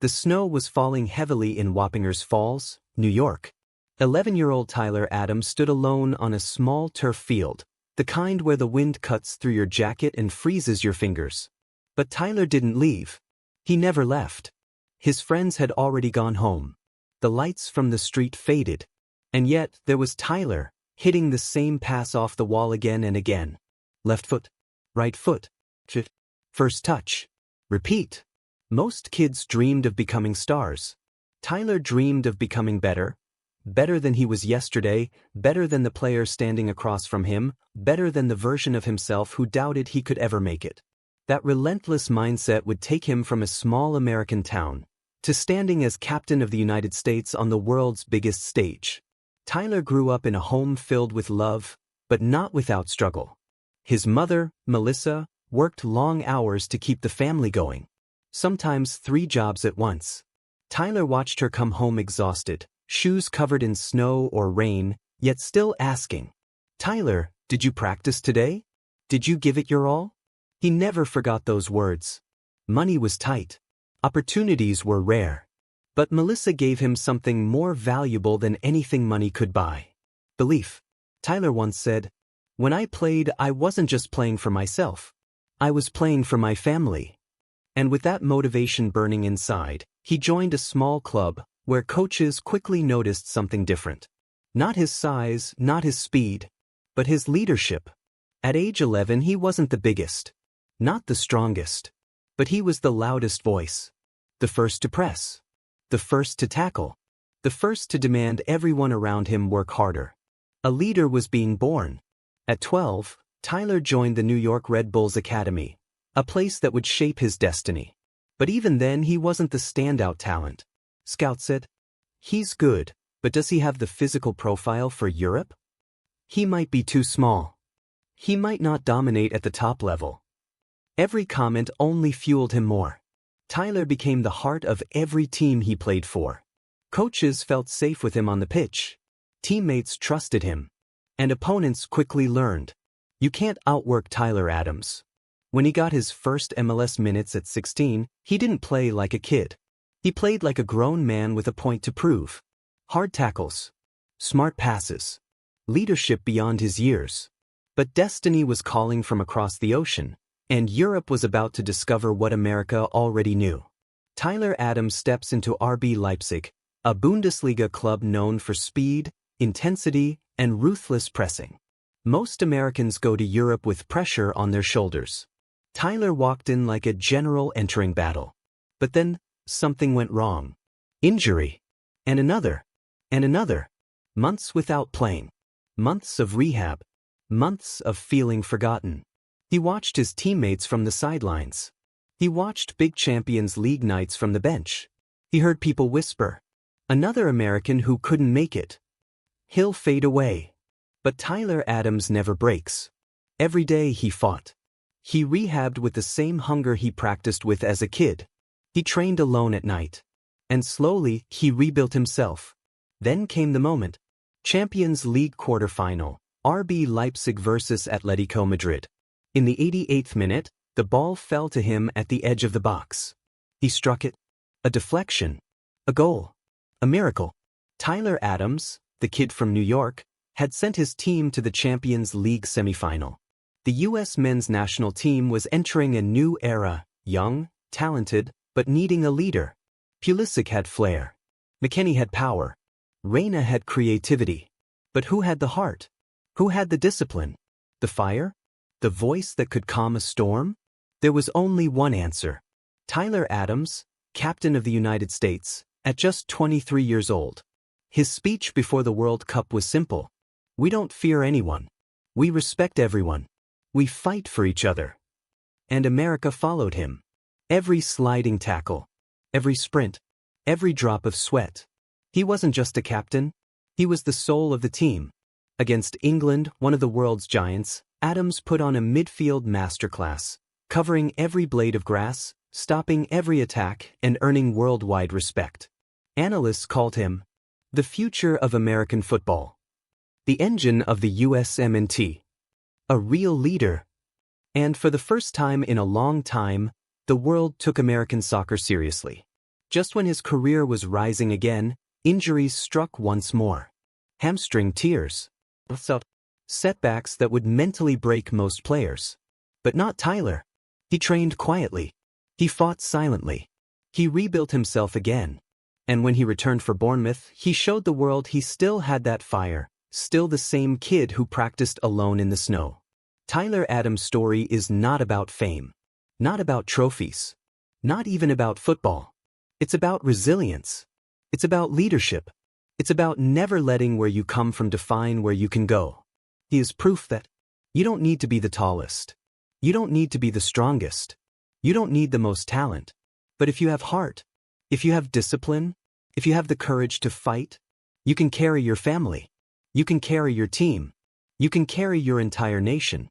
The snow was falling heavily in Wappingers Falls, New York. 11-year-old Tyler Adams stood alone on a small turf field, the kind where the wind cuts through your jacket and freezes your fingers. But Tyler didn't leave. He never left. His friends had already gone home. The lights from the street faded. And yet, there was Tyler, hitting the same pass off the wall again and again. Left foot. Right foot. First touch. Repeat. Most kids dreamed of becoming stars. Tyler dreamed of becoming better. Better than he was yesterday, better than the player standing across from him, better than the version of himself who doubted he could ever make it. That relentless mindset would take him from a small American town to standing as captain of the United States on the world's biggest stage. Tyler grew up in a home filled with love, but not without struggle. His mother, Melissa, worked long hours to keep the family going, sometimes 3 jobs at once. Tyler watched her come home exhausted, shoes covered in snow or rain, yet still asking, "Tyler, did you practice today? Did you give it your all?" He never forgot those words. Money was tight. Opportunities were rare. But Melissa gave him something more valuable than anything money could buy. Belief. Tyler once said, "When I played, I wasn't just playing for myself. I was playing for my family." And with that motivation burning inside, he joined a small club where coaches quickly noticed something different. Not his size, not his speed, but his leadership. At age 11, he wasn't the biggest, not the strongest, but he was the loudest voice. The first to press. The first to tackle. The first to demand everyone around him work harder. A leader was being born. At 12, Tyler joined the New York Red Bulls Academy, a place that would shape his destiny. But even then, he wasn't the standout talent. Scouts said, "He's good, but does he have the physical profile for Europe? He might be too small. He might not dominate at the top level." Every comment only fueled him more. Tyler became the heart of every team he played for. Coaches felt safe with him on the pitch. Teammates trusted him. And opponents quickly learned, you can't outwork Tyler Adams. When he got his first MLS minutes at 16, he didn't play like a kid. He played like a grown man with a point to prove. Hard tackles. Smart passes. Leadership beyond his years. But destiny was calling from across the ocean, and Europe was about to discover what America already knew. Tyler Adams steps into RB Leipzig, a Bundesliga club known for speed, intensity, and ruthless pressing. Most Americans go to Europe with pressure on their shoulders. Tyler walked in like a general entering battle. But then, something went wrong. Injury. And another. And another. Months without playing. Months of rehab. Months of feeling forgotten. He watched his teammates from the sidelines. He watched big Champions League nights from the bench. He heard people whisper, "Another American who couldn't make it. He'll fade away." But Tyler Adams never breaks. Every day he fought. He rehabbed with the same hunger he practiced with as a kid. He trained alone at night. And slowly, he rebuilt himself. Then came the moment. Champions League quarterfinal, RB Leipzig versus Atletico Madrid. In the 88th minute, the ball fell to him at the edge of the box. He struck it. A deflection. A goal. A miracle. Tyler Adams, the kid from New York, had sent his team to the Champions League semifinal. The U.S. men's national team was entering a new era, young, talented, but needing a leader. Pulisic had flair. McKennie had power. Reyna had creativity. But who had the heart? Who had the discipline? The fire? The voice that could calm a storm? There was only one answer. Tyler Adams, captain of the United States, at just 23 years old. His speech before the World Cup was simple. "We don't fear anyone. We respect everyone. We fight for each other." And America followed him. Every sliding tackle, every sprint, every drop of sweat. He wasn't just a captain. He was the soul of the team. Against England, one of the world's giants, Adams put on a midfield masterclass, covering every blade of grass, stopping every attack, and earning worldwide respect. Analysts called him the future of American football. The engine of the USMNT. A real leader. And for the first time in a long time, the world took American soccer seriously. Just when his career was rising again, injuries struck once more. Hamstring tears. Setbacks that would mentally break most players. But not Tyler. He trained quietly. He fought silently. He rebuilt himself again. And when he returned for Bournemouth, he showed the world he still had that fire, still the same kid who practiced alone in the snow. Tyler Adams' story is not about fame, not about trophies, not even about football. It's about resilience. It's about leadership. It's about never letting where you come from define where you can go. He is proof that you don't need to be the tallest. You don't need to be the strongest. You don't need the most talent. But if you have heart, if you have discipline, if you have the courage to fight, you can carry your family. You can carry your team. You can carry your entire nation.